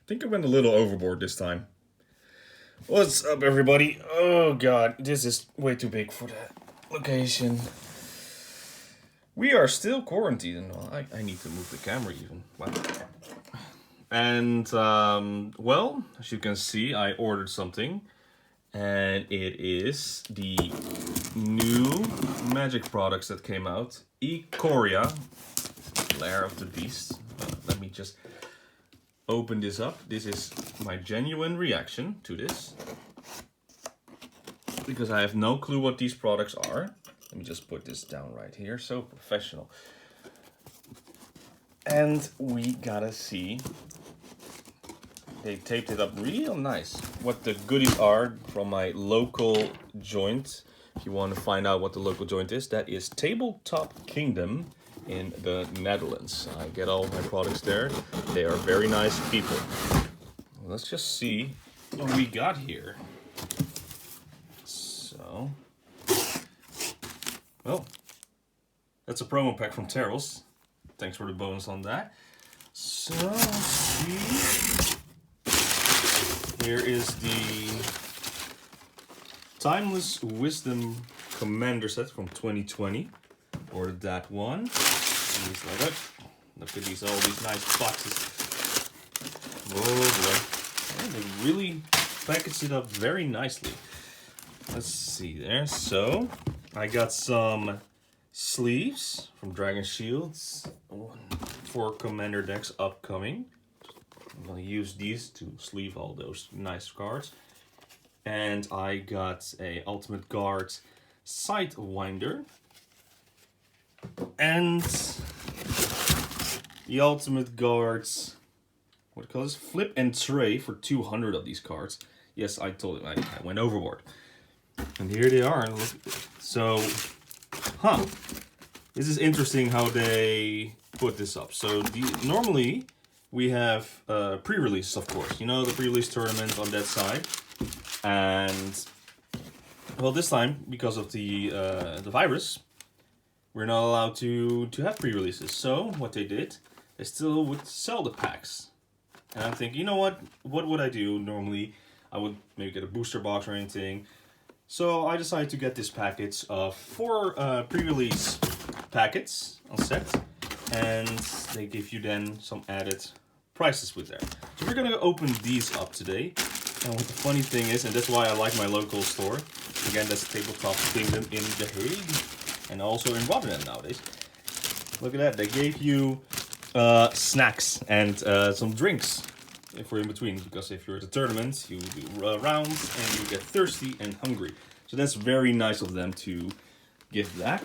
think I went a little overboard this time. What's up, everybody? Oh god, this is way too big for that location. We are still quarantined. I need to move the camera even. Wow. And, well, as you can see, I ordered something. And it is the new magic products that came out. Ikoria, Lair of the Beast. Let me just open this up. This is my genuine reaction to this, because I have no clue what these products are. Let me just put this down right here. So professional. And we gotta see. They taped it up real nice. What the goodies are from my local joint. If you want to find out what the local joint is, that is Tabletop Kingdom in the Netherlands. I get all my products there. They are very nice people. Let's just see what we got here. So, well, that's a promo pack from Terrells. Thanks for the bonus on that. So, let's see. Here is the Timeless Wisdom Commander set from 2020. Ordered that one. Look at these, all these nice boxes. Oh boy. And they really packaged it up very nicely. Let's see there. So, I got some sleeves from Dragon Shields for Commander decks upcoming. I'm going to use these to sleeve all those nice cards. And I got a Ultimate Guard Sidewinder. And the Ultimate Guards, what do you call this? Flip and Tray for 200 of these cards. Yes, I told him I went overboard. And here they are. Look. So, this is interesting how they put this up. So normally we have pre-release, of course. You know, the pre-release tournament on that side. And, well, this time, because of the virus, we're not allowed to have pre-releases. So, what they did, they still would sell the packs. And I'm thinking, you know what would I do normally? I would maybe get a booster box or anything. So, I decided to get this package of 4 pre-release packets on set. And they give you then some added prices with there. So we're gonna open these up today. And what the funny thing is, and that's why I like my local store. Again, that's Tabletop Kingdom in The Hague. And also in Rotterdam nowadays. Look at that, they gave you snacks and some drinks for in between. Because if you're at a tournament, you do rounds and you get thirsty and hungry. So that's very nice of them to give that.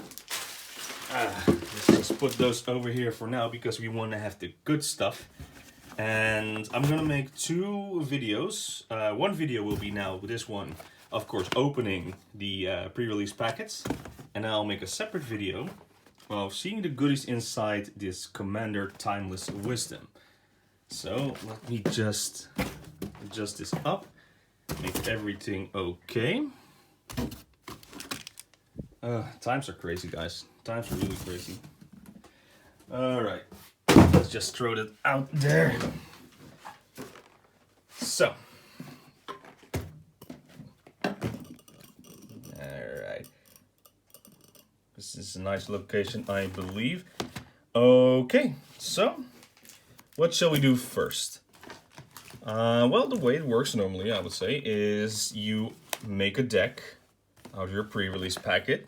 Let's just put those over here for now because we want to have the good stuff. And I'm gonna make 2 videos. One video will be now this one, of course, opening the pre-release packets. And I'll make a separate video of seeing the goodies inside this Commander Timeless Wisdom. So let me just adjust this up, make everything okay. Times are crazy, guys. Times are really crazy. Alright, let's just throw that out there. So, alright. This is a nice location, I believe. Okay, so, what shall we do first? Well, the way it works normally, I would say, is you make a deck out of your pre-release packet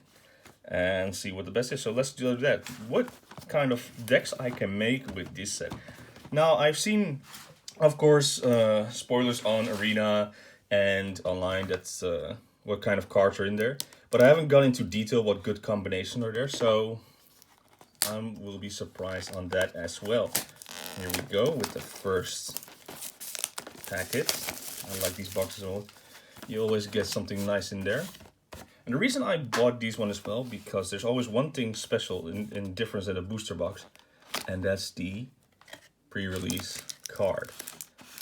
and see what the best is. So let's do that. What kind of decks I can make with this set? Now, I've seen, of course, spoilers on Arena and online. That's what kind of cards are in there. But I haven't gone into detail what good combinations are there. So I will be surprised on that as well. Here we go with the first packet. I like these boxes a lot. You always get something nice in there. And the reason I bought these one as well, because there's always one thing special in difference than a booster box. And that's the pre-release card.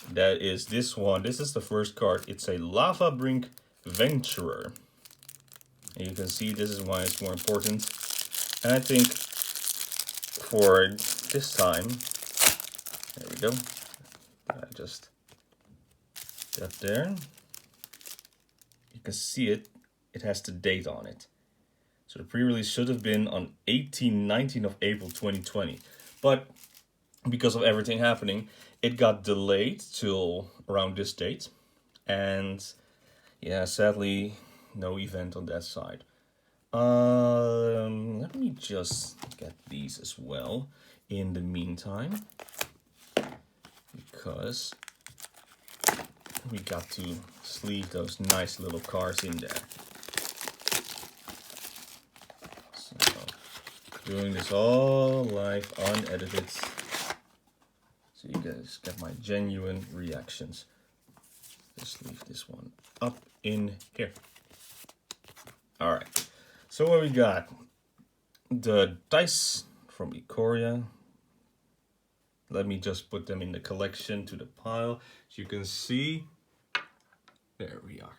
That is this one. This is the first card. It's a Lava Brink Venturer. And you can see this is why it's more important. And I think for this time, there we go. I just That there. You can see it. It has the date on it. So the pre-release should have been on 19th of April 2020. But because of everything happening, it got delayed till around this date. And yeah, sadly, no event on that side. Let me just get these as well in the meantime, because we got to sleeve those nice little cards in there. So, doing this all live, unedited, so you guys get my genuine reactions. Just leave this one up in here. All right. So what we got? The dice from Ikoria. Let me just put them in the collection to the pile. As you can see, there we are.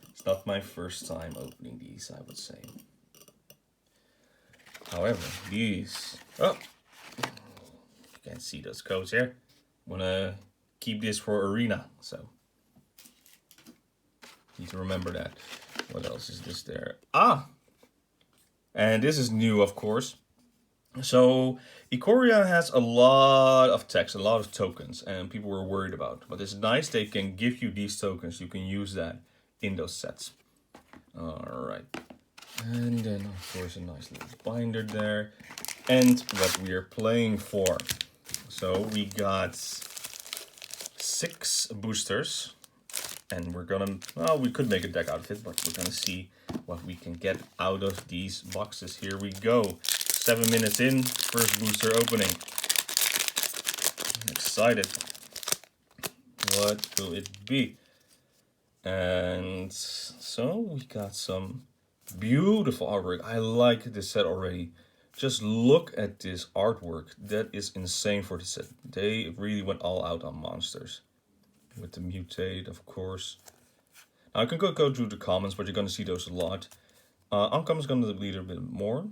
It's not my first time opening these, I would say. However, these... Oh! You can't see those codes here. I'm gonna keep this for Arena, so... Need to remember that. What else is this there? Ah! And this is new, of course. So, Ikoria has a lot of text, a lot of tokens, and people were worried about. But it's nice they can give you these tokens. You can use that in those sets. Alright. And then, of course, a nice little binder there. And what we are playing for. So, we got 6 boosters. And we're gonna, well, we could make a deck out of it, but we're gonna see what we can get out of these boxes. Here we go. 7 minutes in, first booster opening. I'm excited. What will it be? And so we got some beautiful artwork. I like this set already. Just look at this artwork. That is insane for the set. They really went all out on monsters. With the mutate, of course. Now I can go through the commons, but you're going to see those a lot. Uncommon is going to be a little bit more.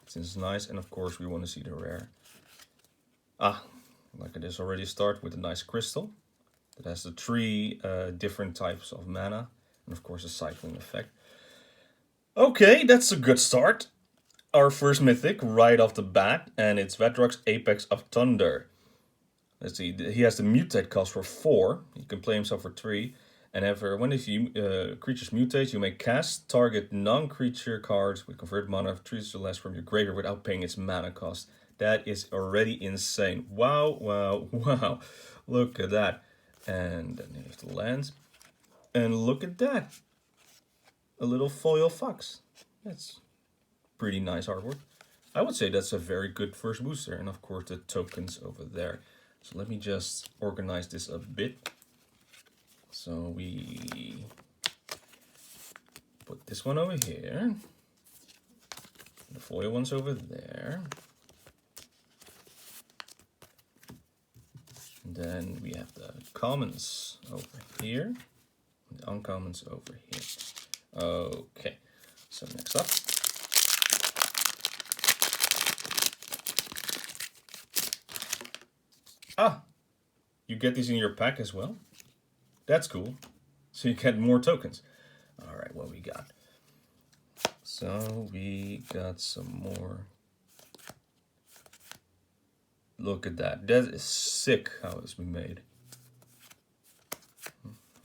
Since it's nice, and of course we want to see the rare. Look at this already. Start with a nice crystal. That has the 3 different types of mana. And of course a cycling effect. Okay, that's a good start. Our first mythic right off the bat. And it's Vedrok's Apex of Thunder. Let's see, he has the mutate cost for 4. He can play himself for 3. And when creatures mutate, you may cast target non-creature cards with converted mana of 3 or less from your graveyard without paying its mana cost. That is already insane. Wow, wow, wow. Look at that. And then you have the lands. And look at that. A little foil fox. That's pretty nice artwork. I would say that's a very good first booster. And of course the tokens over there. So let me just organize this a bit. So we put this one over here. The foil one's over there. And then we have the commons over here. And the uncommons over here. Okay. So next up. You get these in your pack as well? That's cool. So you get more tokens. Alright, what we got? So we got some more. Look at that. That is sick how it's been made.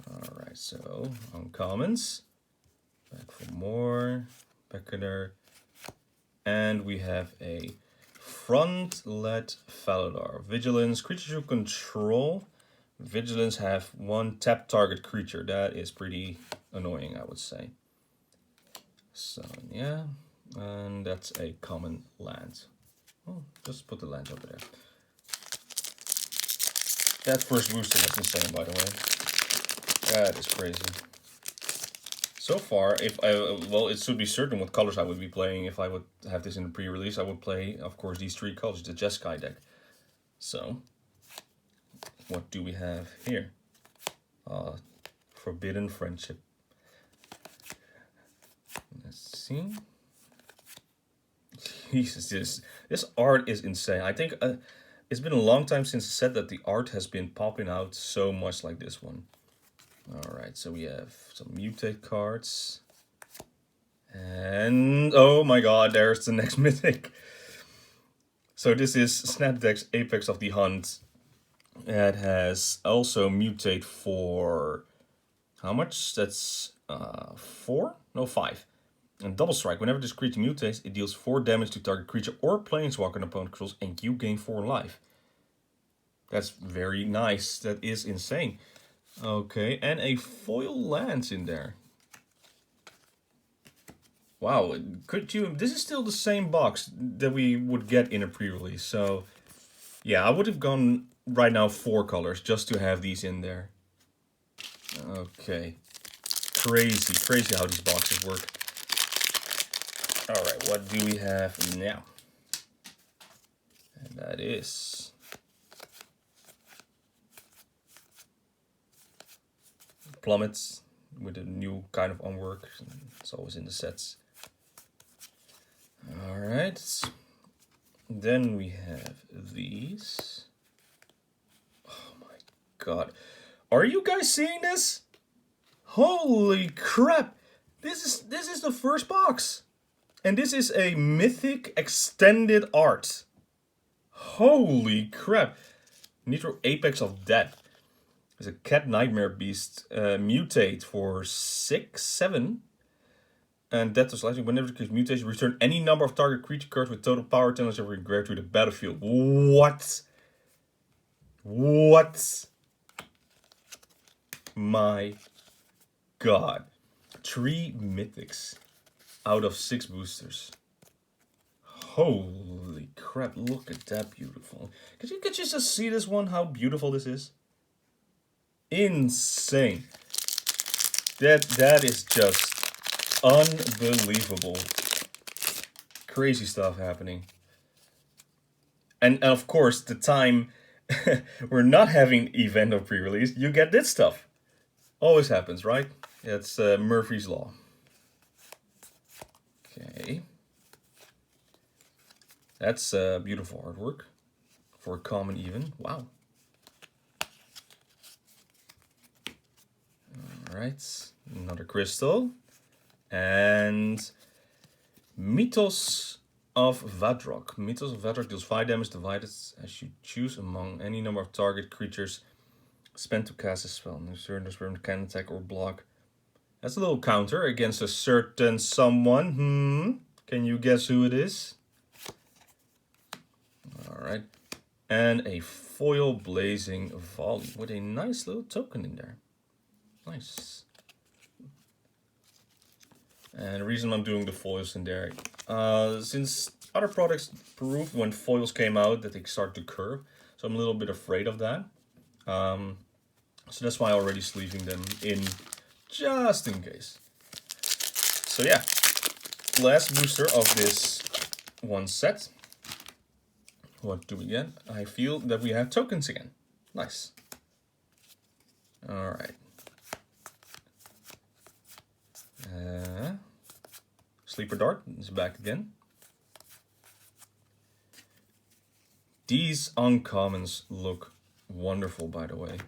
Alright, so uncommons. Back for more. Beckoner. And we have a Front-led Faladar. Vigilance. Creatures you control. Vigilance have 1 tap target creature. That is pretty annoying, I would say. So, yeah. And that's a common land. Oh, just put the land over there. That first booster was insane, by the way. That is crazy. So far, it should be certain what colors I would be playing if I would have this in the pre-release. I would play, of course, these 3 colors, the Jeskai deck. So, what do we have here? Forbidden Friendship. Let's see. Jesus, this art is insane. I think It's been a long time since I said that the art has been popping out so much like this one. Alright, so we have some mutate cards. And oh my god, there's the next mythic. So this is Snapdeck's Apex of the Hunt. It has also mutate for how much? That's 4? No, 5. And double strike. Whenever this creature mutates, it deals 4 damage to target creature or planeswalker an opponent controls, and you gain 4 life. That's very nice. That is insane. Okay, and a foil lands in there. Wow, could you... This is still the same box that we would get in a pre-release. So, yeah, I would have gone right now 4 colors just to have these in there. Okay. Crazy how these boxes work. Alright, what do we have now? And that is... Plummets with a new kind of artwork. It's always in the sets. Alright. Then we have these. Oh my god. Are you guys seeing this? Holy crap! This is the first box. And this is a mythic extended art. Holy crap. Nitro Apex of Death. There's a Cat Nightmare Beast mutate for 6, 7. And Death to Slicing. Whenever it mutates, you return any number of target creature cards with total power 10 of your graveyard to the battlefield. What? What? My god. 3 mythics out of 6 boosters. Holy crap, look at that beautiful. Could you just see this one, how beautiful this is? Insane. That is just unbelievable. Crazy stuff happening. And of course, the time we're not having event or pre-release, you get this stuff. Always happens, right? It's Murphy's Law. Okay. That's beautiful artwork for a common even. Wow. Alright, another crystal. And Mythos of Vadrok. Mythos of Vadrok deals 5 damage divided as you choose among any number of target creatures spent to cast a spell. No certain experiment can attack or block. That's a little counter against a certain someone. Can you guess who it is? Alright. And a foil blazing volley with a nice little token in there. Nice. And the reason I'm doing the foils in there, since other products proved when foils came out that they start to curve, so I'm a little bit afraid of that. So that's why I'm already sleeving them in, just in case. So yeah, last booster of this one set. What do we get? I feel that we have tokens again. Nice. Alright. Sleeper Dart is back again. These uncommons look wonderful, by the way.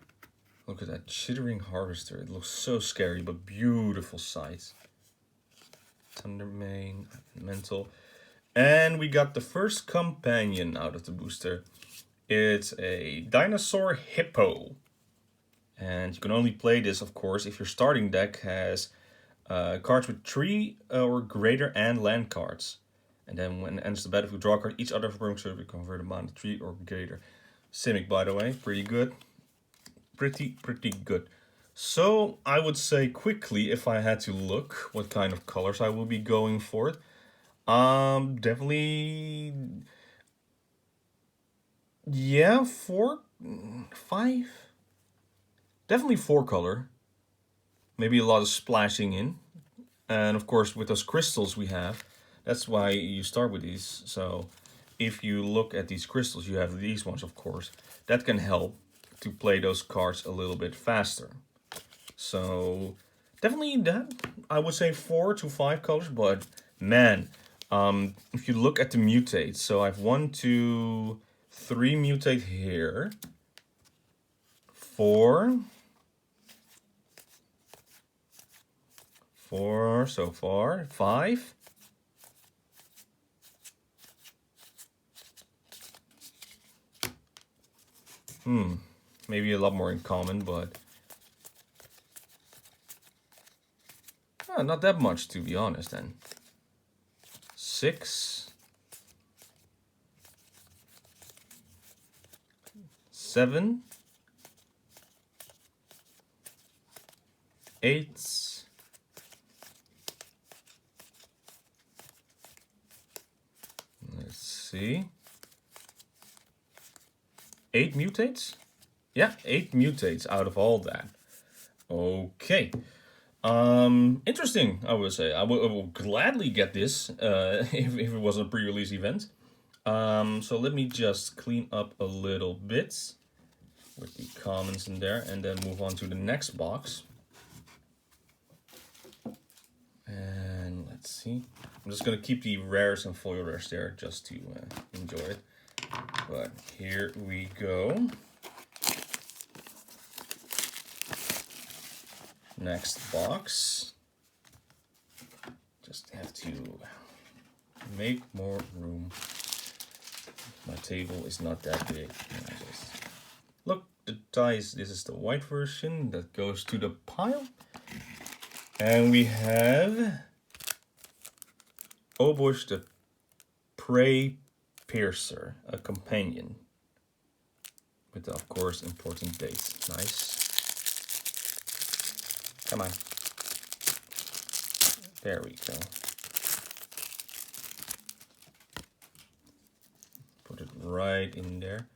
Look at that Chittering Harvester. It looks so scary, but beautiful sight. Thundermane, Mental. And we got the first companion out of the booster. It's a Dinosaur Hippo. And you can only play this, of course, if your starting deck has cards with 3 or greater and land cards. And then when it enters the battlefield, draw a card. Each other opponent will be converted amount to 3 or greater. Simic, by the way, pretty good. Pretty good. So I would say quickly, if I had to look what kind of colors I will be going for, definitely, yeah, 4, 5, definitely 4 color. Maybe a lot of splashing in, and of course with those crystals we have, that's why you start with these. So if you look at these crystals, you have these ones, of course, that can help to play those cards a little bit faster. So definitely that, I would say 4 to 5 colors, but man, if you look at the mutates, so I have 1, 2, 3 mutate here. 4. 4 so far. 5. Maybe a lot more in common, but not that much, to be honest, then. 6. 7. 8. 8 mutates? Yeah, 8 mutates out of all that. Okay. Interesting, I would say. I will gladly get this if it was a pre-release event. So let me just clean up a little bit with the comments in there and then move on to the next box. And let's see. I'm just going to keep the rares and foil rares there just to enjoy it. But here we go. Next box. Just have to make more room. My table is not that big. Look, the dice. This is the white version that goes to the pile. And we have Obush the Prey Piercer, a companion. With, of course, important dates. Nice. Come on. There we go. Put it right in there.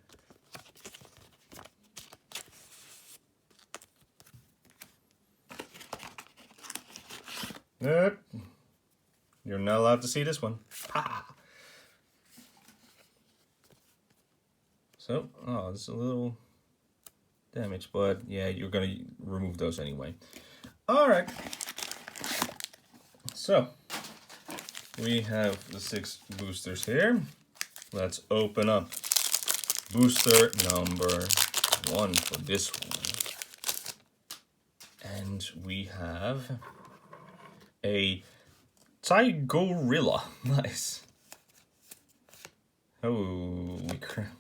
Nope. You're not allowed to see this one. Ha! So, it's a little damage, but yeah, you're gonna remove those anyway. Alright. So, we have the 6 boosters here. Let's open up booster number 1 for this one. And we have a Tigorilla. Nice. Holy crap.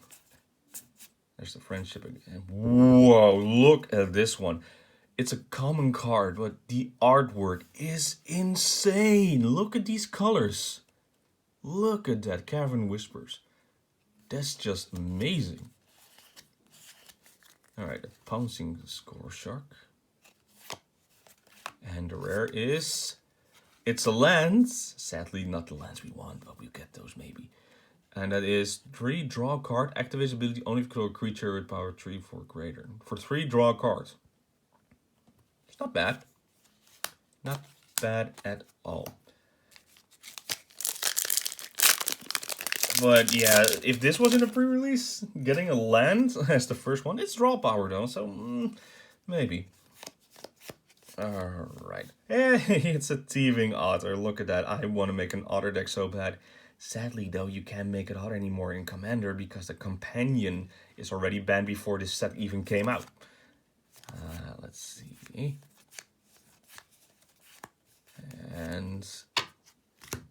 There's the friendship again. Whoa, look at this one. It's a common card, but the artwork is insane. Look at these colors. Look at that, Cavern Whispers. That's just amazing. Alright, a Pouncing Score Shark. And the rare is... It's a land. Sadly, not the lands we want, but we'll get those maybe. And that is 3 draw card. Activates ability only for a creature with power 3 or greater. For 3 draw cards. It's not bad. Not bad at all. But yeah, if this was in a pre-release, getting a land as the first one, it's draw power though, so maybe. Alright. Hey, it's a thieving otter. Look at that. I want to make an otter deck so bad. Sadly though, you can't make it otter anymore in Commander because the companion is already banned before this set even came out. Let's see. And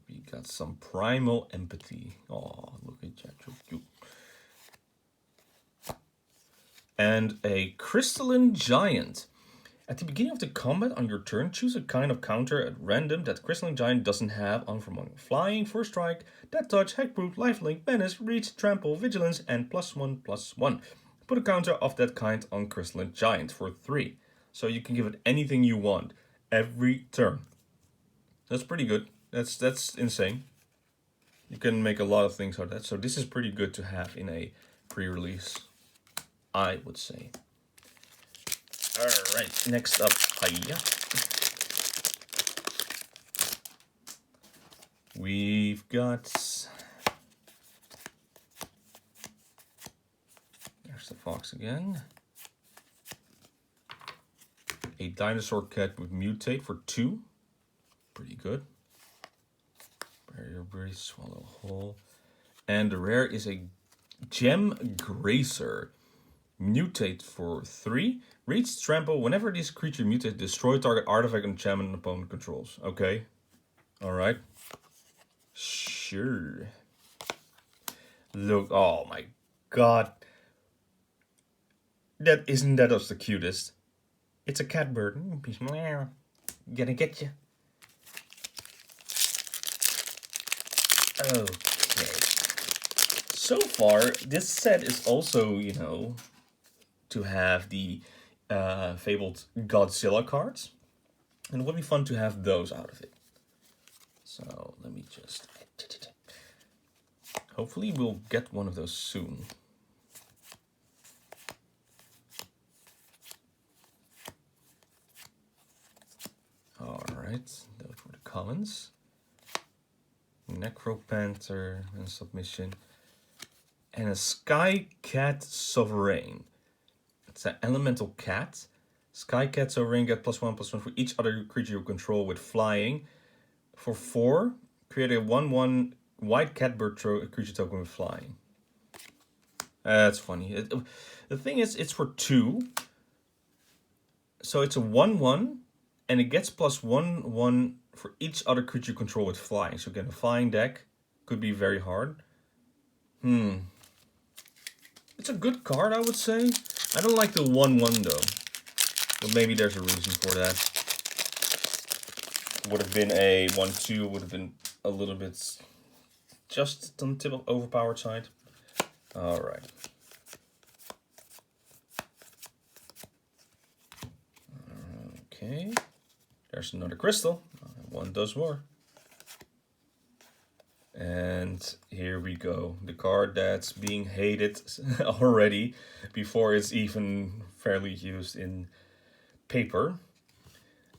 we got some Primal Empathy. Oh, look at that, so cute. And a Crystalline Giant. At the beginning of the combat on your turn, choose a kind of counter at random that Crystalline Giant doesn't have on from Flying, First Strike, Death Touch, Hexproof, Lifelink, Menace, Reach, Trample, Vigilance, and +1/+1. Put a counter of that kind on Crystalline Giant for 3. So you can give it anything you want every turn. That's pretty good. That's insane. You can make a lot of things out of that. So this is pretty good to have in a pre-release, I would say. Alright, next up, we've got... There's the fox again. A Dinosaur Cat with Mutate for 2. Pretty good. Barrier Breeze, Swallow Whole. And the rare is a Gem Gracer. Mutate for 3. Reach trample. Whenever this creature mutates, destroy target artifact and enchantment opponent controls. Okay. Alright. Sure. Look. Oh my god. That isn't that just the cutest. It's a cat bird. Gonna get you. Okay. So far, this set is also, you know, to have the fabled Godzilla cards. And it would be fun to have those out of it. So let me just... Hopefully we'll get one of those soon. Alright, those were the commons. Necropanther and Submission. And a Sky Cat Sovereign. It's an elemental cat. Sky Cat Sovereign get +1/+1 for each other creature you control with flying. For 4, create a 1/1 white cat bird creature token with flying. That's funny. The thing is, it's for 2. So it's a 1/1. And it gets +1/1 for each other creature you control with flying. So again, a flying deck could be very hard. It's a good card, I would say. I don't like the 1/1 though. But maybe there's a reason for that. Would have been a 1/2, would have been a little bit just on the tip of overpowered side. Alright. Okay. There's another crystal. One does more. And here we go. The card that's being hated already before it's even fairly used in paper.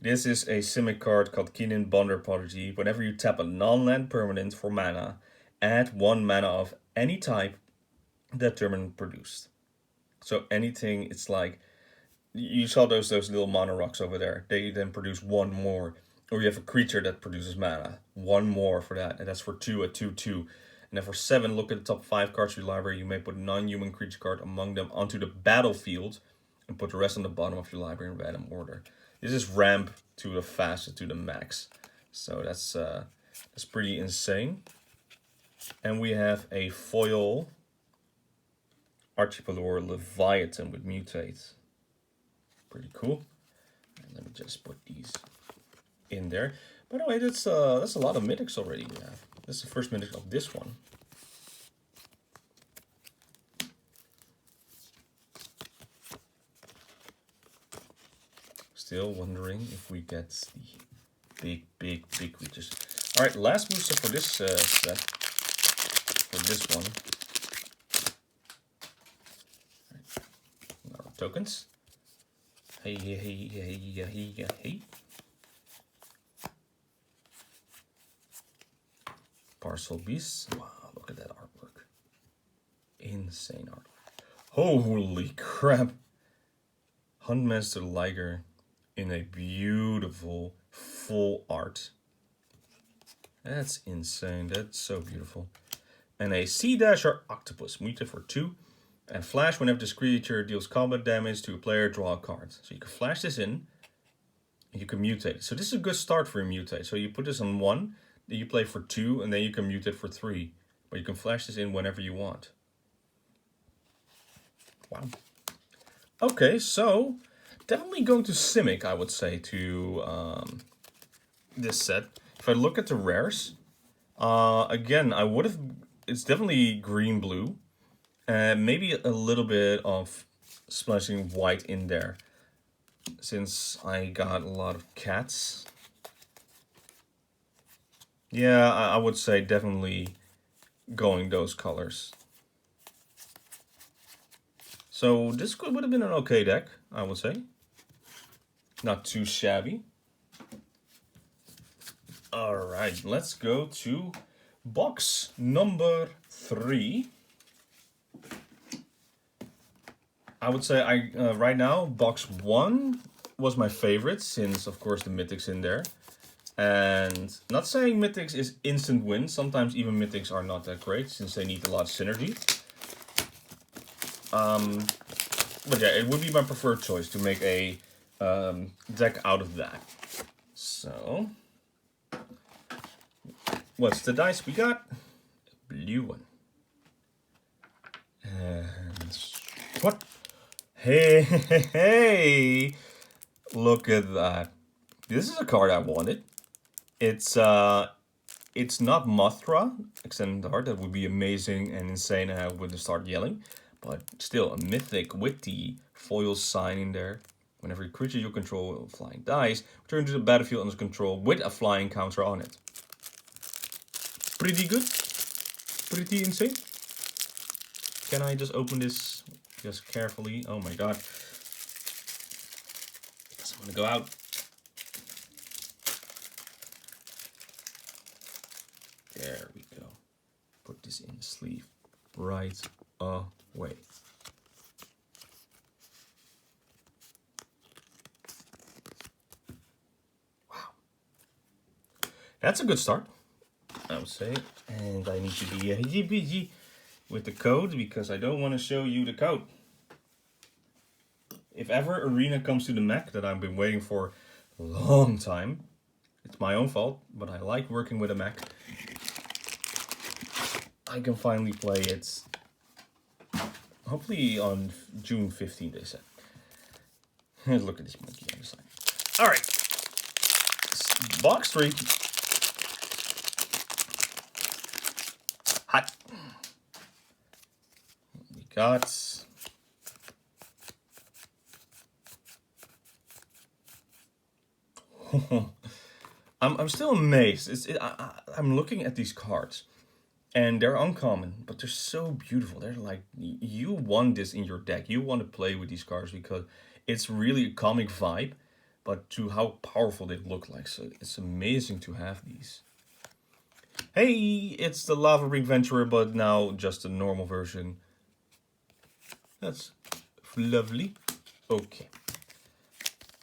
This is a Simic card called Keenan Bonder Prodigy. Whenever you tap a non-land permanent for mana, add 1 mana of any type that permanent produced. So anything, it's like, you saw those little mana rocks over there. They then produce 1 more. Or you have a creature that produces mana. 1 more for that. And that's for 2 at 2/2. And then for 7, look at the top 5 cards of your library. You may put a non-human creature card among them onto the battlefield. And put the rest on the bottom of your library in random order. This is ramp to the fastest, to the max. So that's pretty insane. And we have a foil Archipelor Leviathan with Mutate. Pretty cool. And let me just put these in there. By the way, that's a lot of mythics already we have. This is the first mythic of this one. Still wondering if we get the big creatures. All right, last booster for this set. For this one. Right. Our tokens. Hey. Parcel Beasts. Wow, look at that artwork. Insane artwork. Holy crap. Huntmaster Liger in a beautiful full art. That's insane. That's so beautiful. And a Sea Dasher Octopus. Mutate for 2. And flash whenever this creature deals combat damage to a player, draw a card. So you can flash this in, and you can mutate. So this is a good start for a mutate. So you put this on 1, then you play for 2, and then you can mutate for 3. But you can flash this in whenever you want. Wow. Okay, so definitely going to Simic, I would say, to this set. If I look at the rares, again, I would have. It's definitely green-blue. Maybe a little bit of splashing white in there, since I got a lot of cats. Yeah, I would say definitely going those colors. So this would have been an okay deck, I would say. Not too shabby. Alright, let's go to box number 3. I would say right now, box 1 was my favorite, since of course the mythics in there. And not saying mythics is instant win, sometimes even mythics are not that great, since they need a lot of synergy. But yeah, it would be my preferred choice to make a deck out of that. So, what's the dice we got? Blue one. And what? Hey, look at that. This is a card I wanted. It's not Mothra, extended art. That would be amazing and insane, and I would start yelling. But still, a mythic with the foil sign in there. Whenever a creature you control flying dies, return to the battlefield under control with a flying counter on it. Pretty good. Pretty insane. Can I just open this just carefully? Oh my god. Because I'm gonna go out. There we go. Put this in the sleeve right away. Wow. That's a good start, I would say. And I need to be with the code because I don't want to show you the code. If ever Arena comes to the Mac that I've been waiting for a long time, it's my own fault, but I like working with a Mac. I can finally play it, hopefully on June 15th, they said. Look at this monkey on the side. Alright, box 3. Hot. We got... I'm still amazed. I'm looking at these cards. And they're uncommon, but they're so beautiful. They're like, you want this in your deck. You want to play with these cards because it's really a comic vibe, but to how powerful they look like. So it's amazing to have these. Hey, it's the Lava Ring Venturer, but now just a normal version. That's lovely. Okay.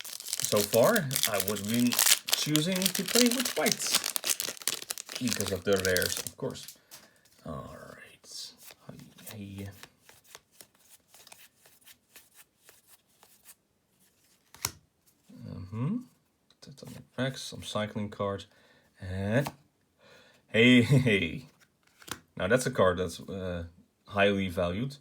So far, I would have been choosing to play with whites because of the rares, of course. All right. Hey. That's on the back, some cycling cards, and hey. Now that's a card that's highly valued.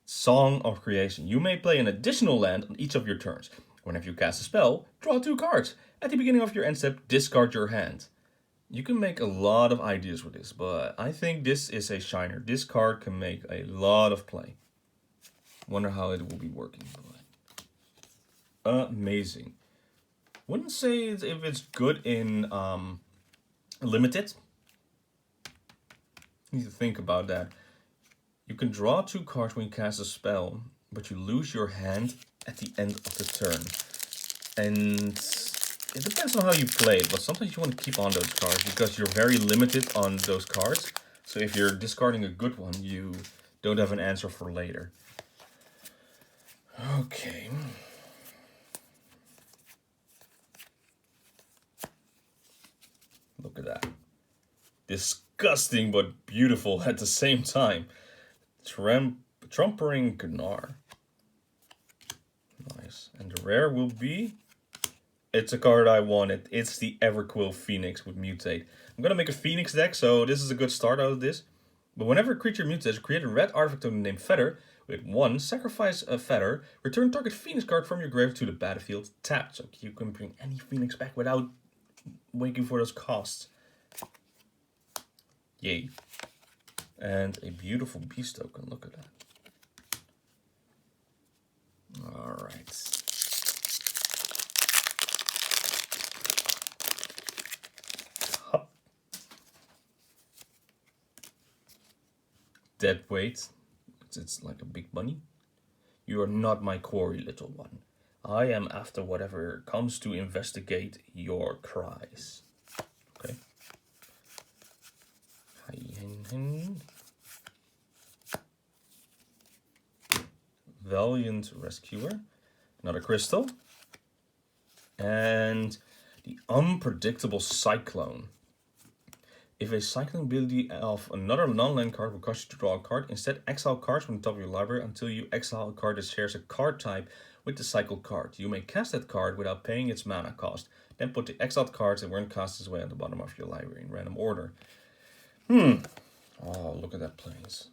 Song of Creation. You may play an additional land on each of your turns. Whenever you cast a spell, draw 2 cards. At the beginning of your end step, discard your hand. You can make a lot of ideas with this, but I think this is a shiner. This card can make a lot of play. Wonder how it will be working. Amazing. Wouldn't say if it's good in limited. Need to think about that. You can draw 2 cards when you cast a spell, but you lose your hand at the end of the turn. And it depends on how you play it, but sometimes you want to keep on those cards because you're very limited on those cards. So if you're discarding a good one, you don't have an answer for later. Okay. Look at that. Disgusting but beautiful at the same time. Trumpering Gnar. Nice. And the rare will be... It's a card I wanted. It's the Everquill Phoenix with Mutate. I'm going to make a Phoenix deck, so this is a good start out of this. But whenever a creature mutates, create a red artifact token named Feather. With 1, sacrifice a Feather. Return target Phoenix card from your grave to the battlefield tapped. So you can bring any Phoenix back without waiting for those costs. Yay. And a beautiful beast token. Look at that. Alright. Dead weight. It's like a big bunny. You are not my quarry, little one. I am after whatever comes to investigate your cries. Okay. Valiant Rescuer. Another crystal. And the Unpredictable Cyclone. If a cycling ability of another non-land card will cause you to draw a card, instead exile cards from the top of your library until you exile a card that shares a card type with the cycled card. You may cast that card without paying its mana cost. Then put the exiled cards that weren't cast away at the bottom of your library in random order. Oh, look at that plains.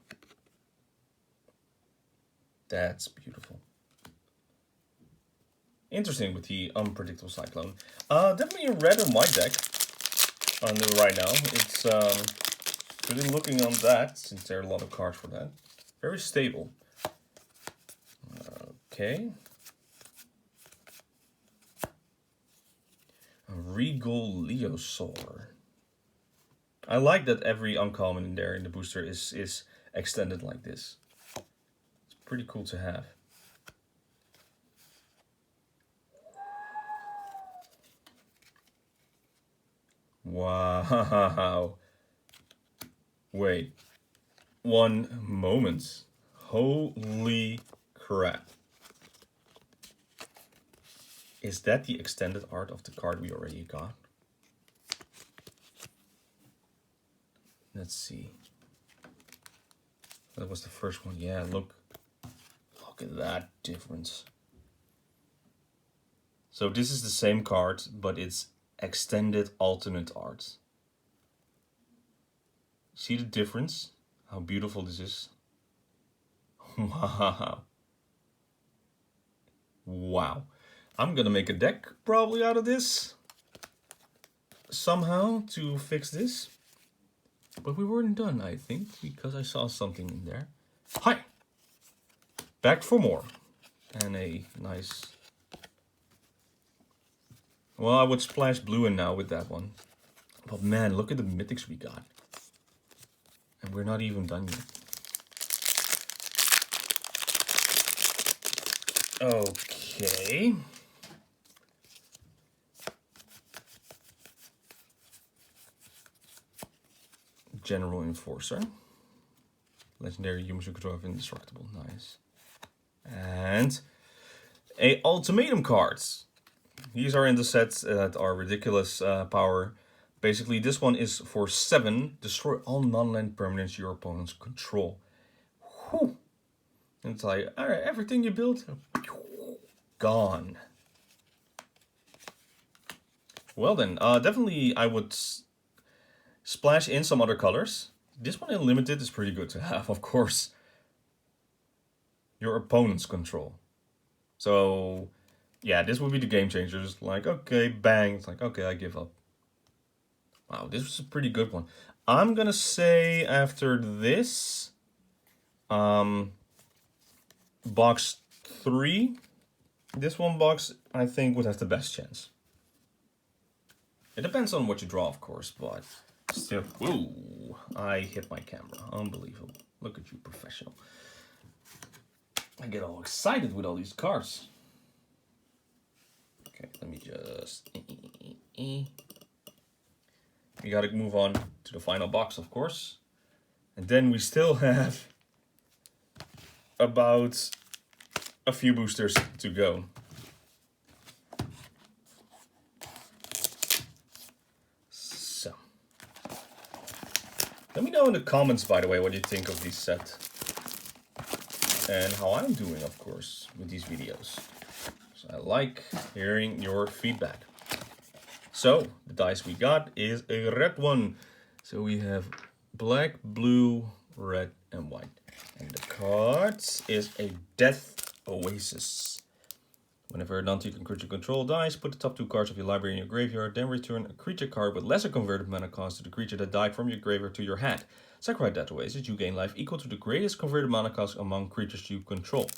That's beautiful. Interesting with the unpredictable cyclone. Definitely a red and white deck. Right now, it's really looking on that, since there are a lot of cards for that. Very stable. Okay. A Regal Leosaur. I like that every uncommon in there in the booster is extended like this. It's pretty cool to have. Wow. Wait. One moment. Holy crap. Is that the extended art of the card we already got? Let's see. That was the first one. Yeah, look at that difference. So this is the same card, but it's extended alternate art. See the difference? How beautiful this is. Wow. Wow. I'm gonna make a deck probably out of this somehow to fix this. But we weren't done, I think, because I saw something in there. Hi! Back for more. And a nice... Well, I would splash blue in now with that one. But man, look at the mythics we got. And we're not even done yet. Okay. General Enforcer. Legendary humans who control have indestructible. Nice. And a ultimatum cards. These are in the sets that are ridiculous power. Basically, this one is for 7. Destroy all non-land permanents your opponents control. Whew. And it's like, alright, everything you built, gone. Well then, definitely I would splash in some other colors. This one in limited is pretty good to have, of course. Your opponent's control. So, yeah, this would be the game changers. Like, okay, bang. It's like, okay, I give up. Wow, this was a pretty good one. I'm gonna say after this, box 3, this one box, I think, would have the best chance. It depends on what you draw, of course, but still. Whoa, I hit my camera. Unbelievable. Look at you, professional. I get all excited with all these cards. Okay, let me just... We gotta move on to the final box, of course. And then we still have about a few boosters to go. So, let me know in the comments, by the way, what you think of this set. And how I'm doing, of course, with these videos. So I like hearing your feedback. So, the dice we got is a red one. So we have black, blue, red, and white. And the cards is a Death Oasis. Whenever a non-token creature control dies, put the top 2 cards of your library in your graveyard, then return a creature card with lesser converted mana cost to the creature that died from your graveyard to your hand. Sacrifice Death Oasis, you gain life equal to the greatest converted mana cost among creatures you control.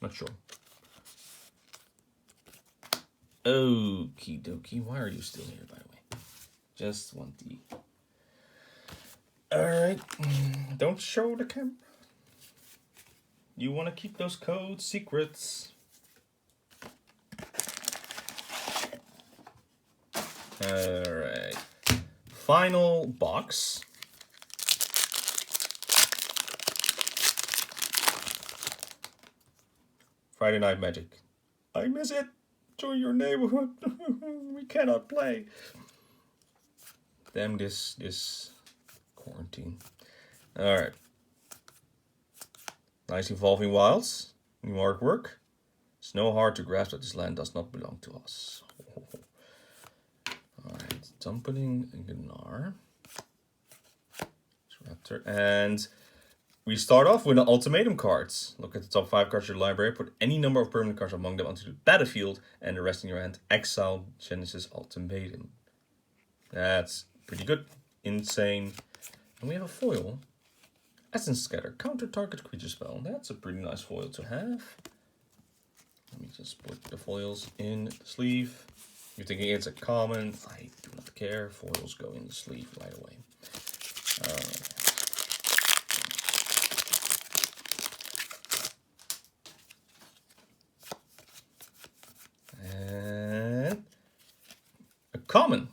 Not sure. Okie dokie. Why are you still here, by the way? Just want the... Alright. Don't show the camera. You want to keep those codes secrets. Alright. Final box. Friday Night Magic. I miss it. Join your neighborhood. We cannot play. Damn this quarantine. Alright. Nice Evolving Wilds. New artwork. It's no hard to grasp that this land does not belong to us. Alright, Dumpening Gnar. Raptor. And we start off with an ultimatum cards. Look at the top 5 cards of your library. Put any number of permanent cards among them onto the battlefield and the rest in your hand. Exile Genesis Ultimatum. That's pretty good. Insane. And we have a foil. Essence Scatter. Counter target creature spell. That's a pretty nice foil to have. Let me just put the foils in the sleeve. You're thinking it's a common. I do not care. Foils go in the sleeve right away. And a common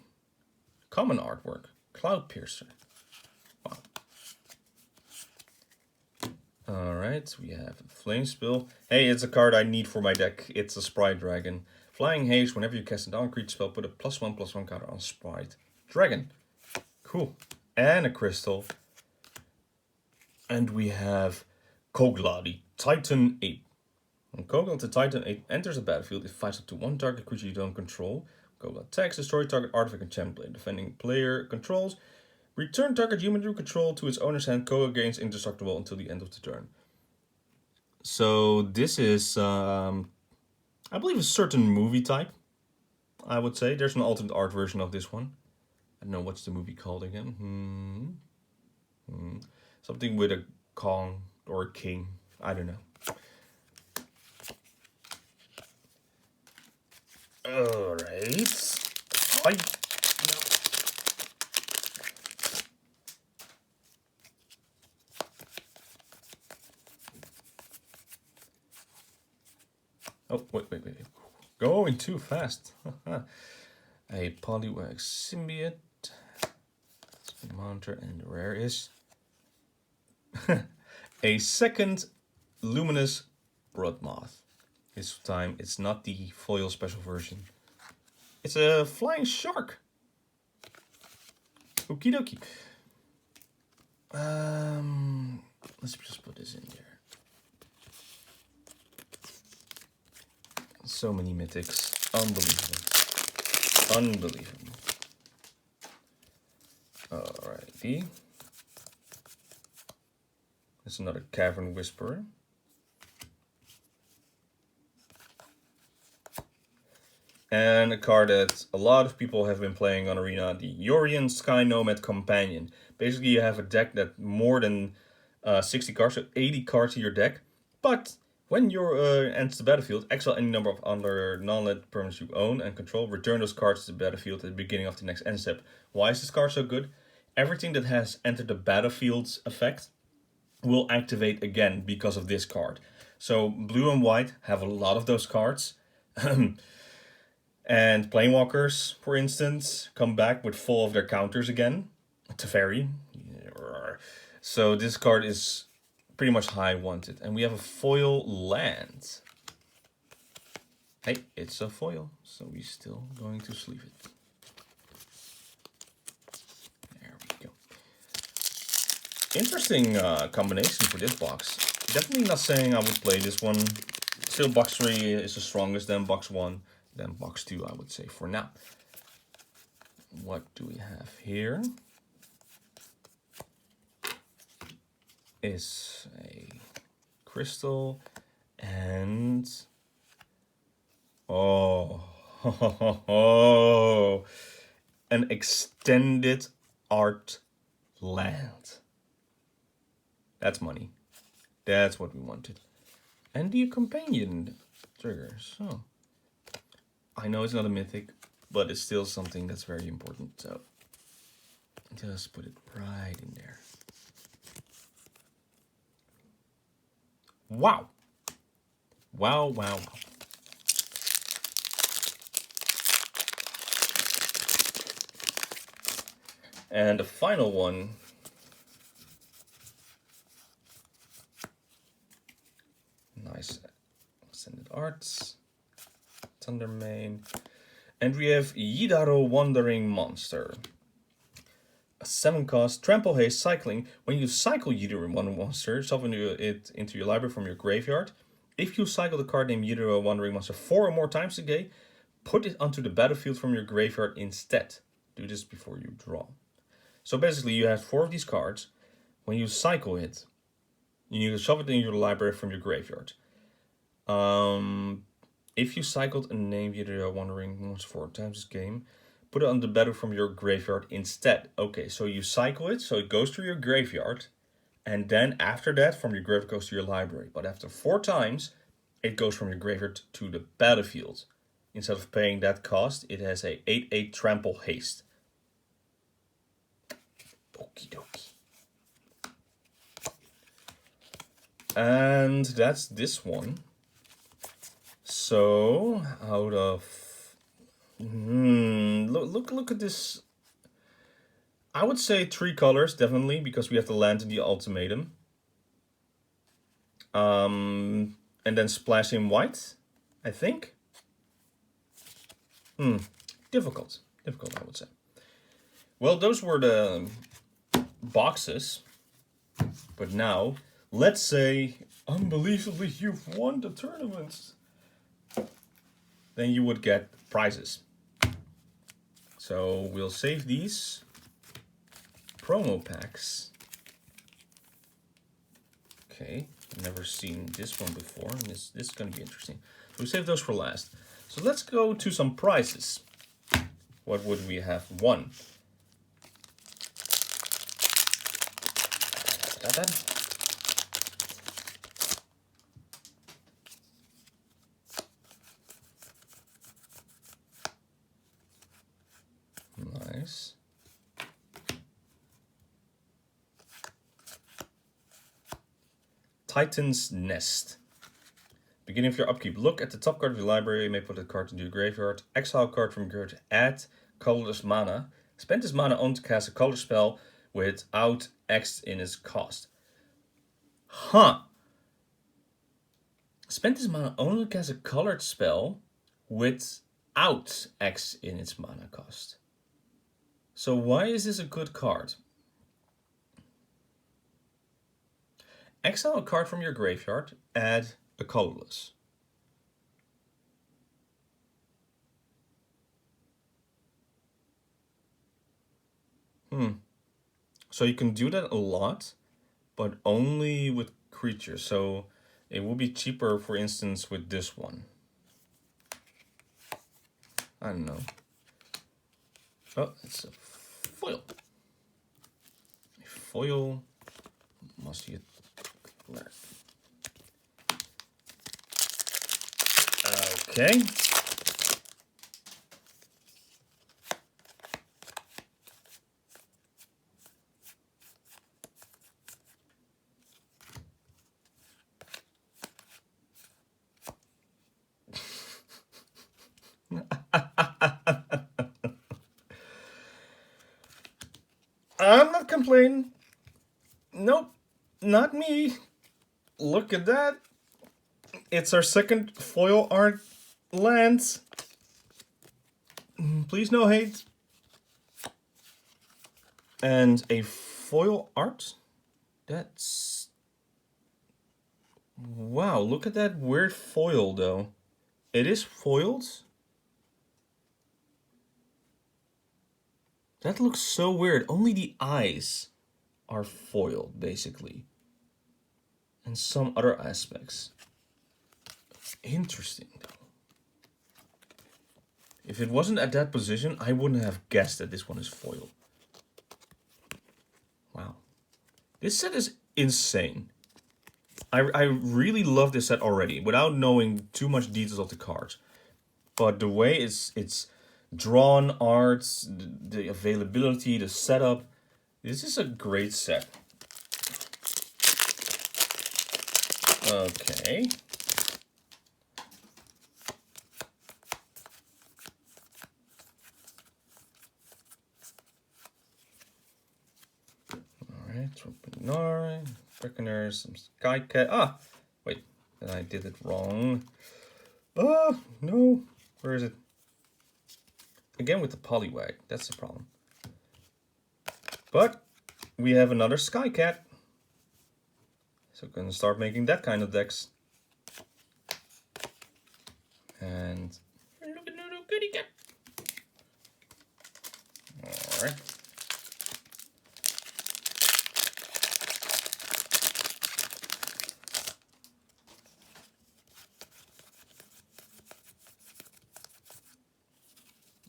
artwork. Cloud Piercer. Wow. Alright, we have a Flame Spill. Hey, it's a card I need for my deck. It's a Sprite Dragon. Flying Haste, whenever you cast a down-creature spell, put a +1/+1 counter on Sprite Dragon. Cool. And a crystal. And we have Kogla, the Titan Ape. When Kogla, the Titan Ape, enters the battlefield, it fights up to 1 target creature you don't control. Kogla attacks, destroy target artifact enchantment player. Defending player controls. Return target human you control to its owner's hand. Kogla gains indestructible until the end of the turn. So this is, I believe, a certain movie type, I would say. There's an alternate art version of this one. I don't know, what's the movie called again? Something with a Kong or a king. I don't know. Alright. Oh, wait. Going too fast. A Poliwag Symbiote. Mounter, and the rare is a second Luminous Bloodmoth. This time it's not the foil special version. It's a flying shark. Okie dokie. Let's just put this in there. So many mythics. Unbelievable. Alrighty. That's another Cavern Whisperer. And a card that a lot of people have been playing on Arena, the Yorion Sky Nomad Companion. Basically, you have a deck that more than 60 cards, so 80 cards in your deck. But when your enters the battlefield, exile any number of other non-land permanents you own and control. Return those cards to the battlefield at the beginning of the next end step. Why is this card so good? Everything that has entered the battlefield's effect will activate again because of this card. So blue and white have a lot of those cards. And Planewalkers, for instance, come back with full of their counters again. Teferi. So this card is pretty much high wanted. And we have a foil land. Hey, it's a foil, so we're still going to sleeve it. There we go. Interesting combination for this box. Definitely not saying I would play this one. Still, box 3 is the strongest, then box 1. Then box 2, I would say, for now. What do we have here? Is a crystal and... Oh, an extended art land. That's money. That's what we wanted. And the companion trigger, so... I know it's not a mythic, but it's still something that's very important, so just put it right in there. Wow. Wow. And the final one. Nice. I'll send it cards. Thundermane. And we have Yidaro Wandering Monster. A 7-cost, trample haste, cycling. When you cycle Yidaro Wandering Monster, shuffle it into your library from your graveyard. If you cycle the card named Yidaro Wandering Monster 4 or more times a day, put it onto the battlefield from your graveyard instead. Do this before you draw. So basically you have 4 of these cards. When you cycle it, you need to shove it in your library from your graveyard. If you cycled a name Yidaro Wandering Monster 4 times this game, put it on the battle from your graveyard instead. Okay, so you cycle it, so it goes to your graveyard. And then after that, from your graveyard goes to your library. But after 4 times, it goes from your graveyard to the battlefield. Instead of paying that cost, it has a 8/8 trample haste. Okie dokie. And that's this one. So out of look at this. I would say 3 colors definitely, because we have the land in the ultimatum. And then splash in white, I think. Difficult, I would say. Well, those were the boxes. But now, let's say, unbelievably, you've won the tournament. Then you would get prizes. So we'll save these promo packs. Okay, never seen this one before, and this is going to be interesting. So we save those for last. So let's go to some prizes. What would we have won? Nice. Titan's Nest. Beginning of your upkeep, look at the top card of your library. You may put a card into your graveyard. Exile a card from your graveyard. Add colorless mana. Spend this mana on to cast a color spell without X in its cost. Huh. Spend this mana only to cast a colored spell without X in its mana cost. So why is this a good card? Exile a card from your graveyard. Add a colorless. So you can do that a lot, but only with creatures. So it will be cheaper, for instance, with this one. I don't know. Oh, it's a foil. A foil must be a lair. Okay. I'm not complaining. Nope, not me. Look at that. It's our second foil art land. Please no hate. And a foil art? That's... Wow, look at that weird foil though. It is foiled. That looks so weird. Only the eyes are foiled, basically. And some other aspects. Interesting, though. If it wasn't at that position, I wouldn't have guessed that this one is foiled. Wow. This set is insane. I really love this set already, without knowing too much details of the cards. But the way it's drawn art, the availability, the setup, this is a great set. Okay. Alright, Tropinar, Reckoners, some Skycat. Ah! Wait, then I did it wrong. Oh, no. Where is it? Again with the Poliwag. That's the problem. But we have another Skycat. So we're going to start making that kind of decks. And look at little kitty cat. Alright.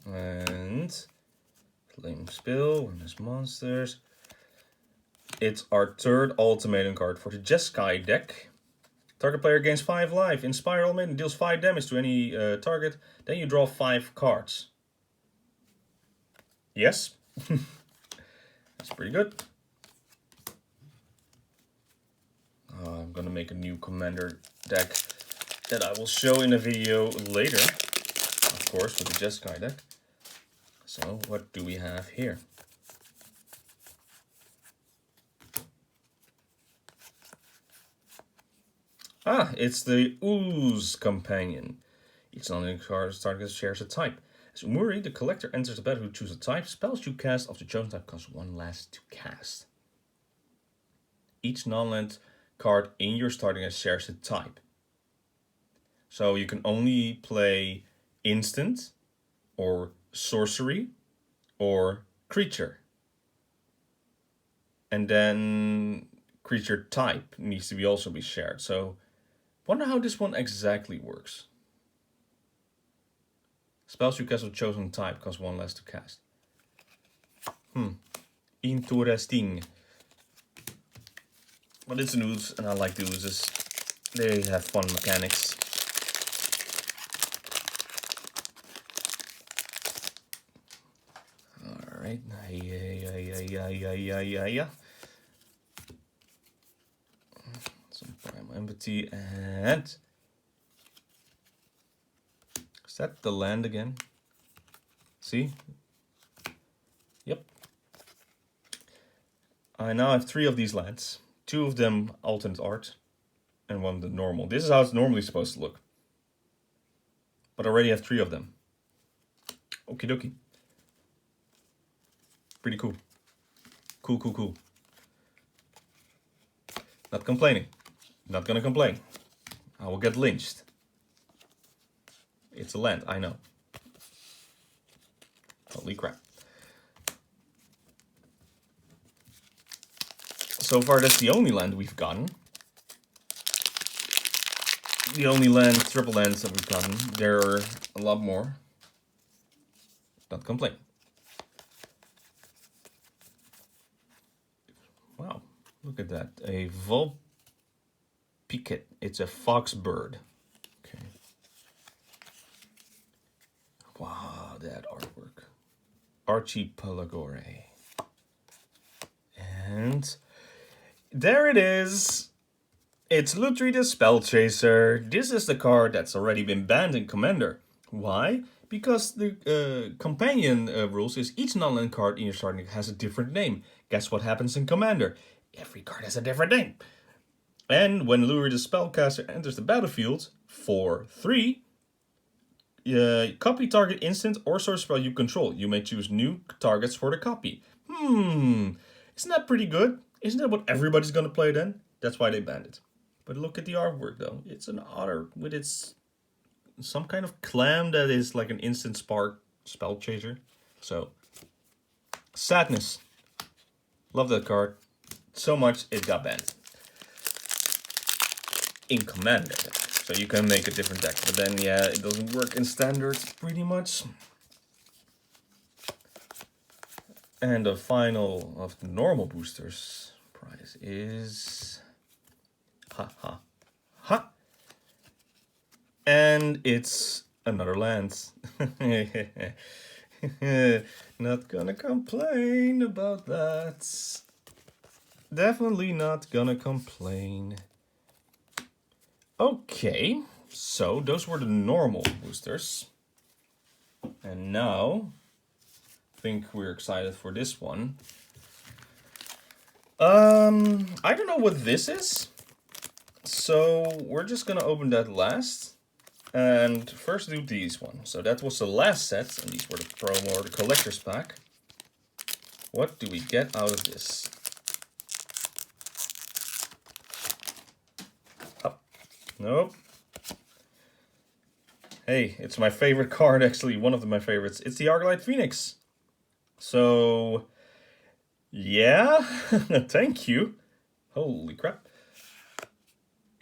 And Flame Spill, when there's monsters. It's our third ultimatum card for the Jeskai deck. Target player gains 5 life. Inspire ultimatum deals 5 damage to any target. Then you draw 5 cards. Yes. That's pretty good. I'm gonna make a new commander deck that I will show in a video later. Of course, with the Jeskai deck. So, what do we have here? Ah, it's the Ooze Companion. Each non-link card target shares a type. As Umuri, the collector enters the battle who chooses a type. Spells you cast of the chosen type cost 1 less to cast. Each non-land card in your starting deck shares a type. So you can only play instant, or sorcery, or creature. And then creature type needs to also be shared. So wonder how this one exactly works. Spells you cast of chosen type cost 1 less to cast. Interesting. But it's an ooze, and I like the oozes. They have fun mechanics. Alright. Yeah. Some primal empathy, and is that the land again? See? Yep. I now have 3 of these lands. 2 of them alternate art, and 1 the normal. This is how it's normally supposed to look. But I already have 3 of them. Okie dokie. Pretty cool. Cool. Not complaining. Not gonna complain. I will get lynched. It's a land, I know. Holy crap. So far, that's the only land we've gotten. The only land, triple lands that we've gotten. There are a lot more. Not complain. Wow, look at that. A Vulpix. It's a fox bird. Okay. Wow, that artwork. Archipelagore. And there it is. It's Lutri the Spell Chaser. This is the card that's already been banned in Commander. Why? Because the companion rules is each non-land card in your starting deck has a different name. Guess what happens in Commander? Every card has a different name. And when Lutri the Spellcaster enters the battlefield for 3, copy target instant or source spell you control. You may choose new targets for the copy. Isn't that pretty good? Isn't that what everybody's gonna play then? That's why they banned it. But look at the artwork though. It's an otter with its some kind of clam that is like an instant spark spell chaser. So sadness. Love that card so much it got banned in Commander. So you can make a different deck, but then yeah, it doesn't work in Standard pretty much. And the final of the normal boosters prize is ha. And it's another land. Not gonna complain about that. Definitely not gonna complain. Okay, so those were the normal boosters. And now I think we're excited for this one. I don't know what this is. So we're just gonna open that last. And first do these ones. So that was the last set, and these were the promo or the collector's pack. What do we get out of this? Oh, nope. Hey, it's my favorite card actually, one of my favorites. It's the Arclight Phoenix. So, yeah, thank you. Holy crap.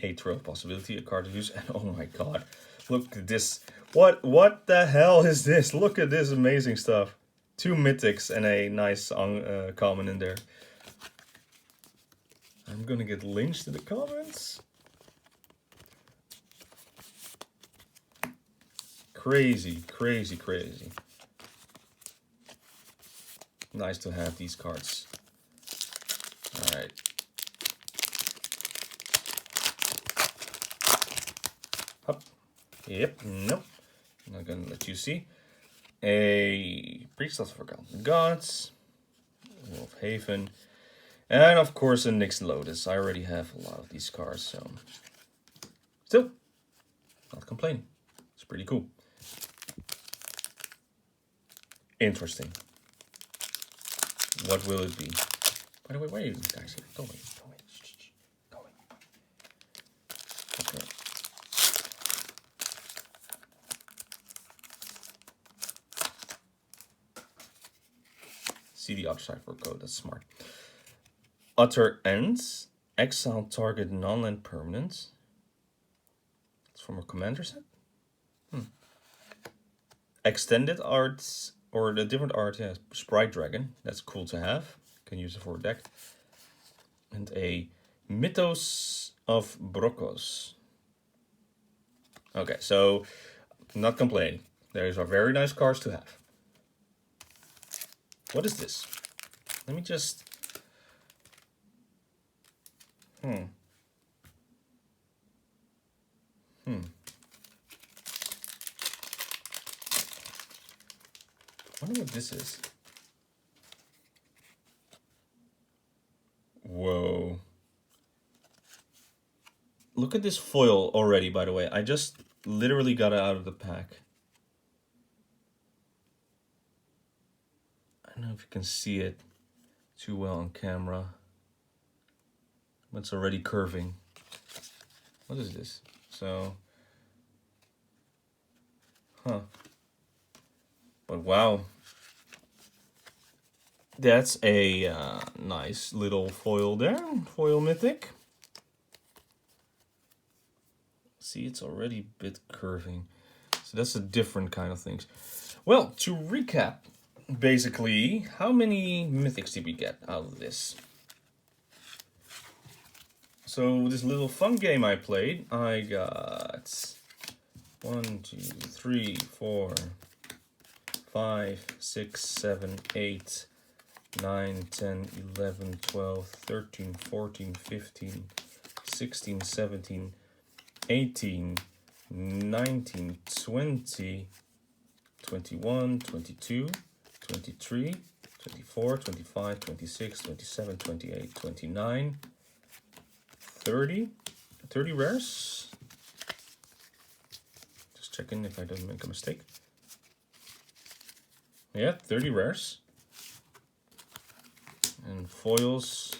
A throw possibility, a card to use, and oh my god. Look at this. What the hell is this? Look at this amazing stuff. 2 mythics and a nice common in there. I'm gonna get lynched in the comments. Crazy, crazy, crazy. Nice to have these cards. Alright. Up. Yep, nope. I'm not gonna let you see. A Priest of Forgotten Gods, Wolf Haven, and of course a Nyx Lotus. I already have a lot of these cards, so still not complaining. It's pretty cool. Interesting. What will it be? By the way, why are you guys here? Go away, go away, go away. Okay. See the other side for code, that's smart. Utter Ends, exile target non-land permanent. It's from a commander set. Extended arts, or the different art, yeah, Sprite Dragon. That's cool to have. Can use it for a deck. And a Mythos of Brokos. Okay, so not complaining. These are very nice cards to have. What is this? Let me just... I wonder what this is. Whoa. Look at this foil already, by the way. I just literally got it out of the pack. I don't know if you can see it too well on camera. But it's already curving. What is this? So... Huh. But wow. That's a nice little foil there. Foil mythic. See, it's already a bit curving. So that's a different kind of things. Well, to recap, basically, how many mythics did we get out of this? So this little fun game I played, I got 1, 2, 3, 4, 5, 6, 7, 8, 9, 10, 11, 12, 13, 14, 15, 16, 17, 18, 19, 20, 21, 22, 23, 24, 25, 26, 27, 28, 29, 30 rares. Just checking if I don't make a mistake. Yeah, 30 rares. And foils.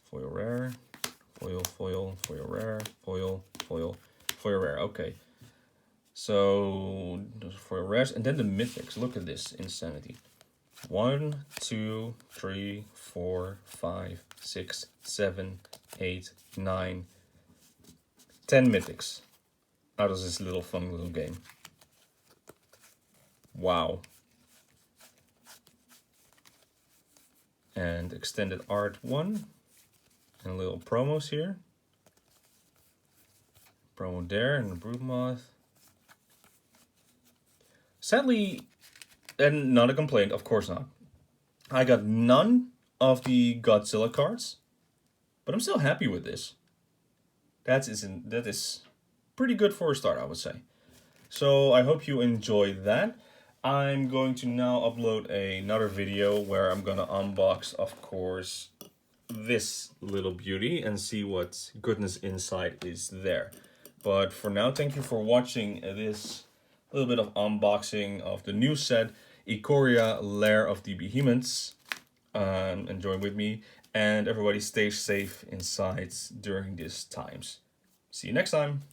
Foil rare. Foil, foil, foil rare. Foil, foil, foil rare. Okay. So, foil rares. And then the mythics. Look at this insanity. 1, 2, 3, 4, 5, 6, 7, 8, 9, 10 mythics out of this little fun little game. Wow. And extended art 1. And little promos here. Promo there and the behemoths. Sadly, and not a complaint, of course not. I got none of the Godzilla cards, but I'm still happy with this. That is pretty good for a start, I would say. So I hope you enjoyed that. I'm going to now upload another video where I'm gonna unbox, of course, this little beauty and see what goodness inside is there. But for now, thank you for watching this little bit of unboxing of the new set, Ikoria, Lair of the Behemoths. Enjoy with me, and everybody stay safe inside during these times. See you next time.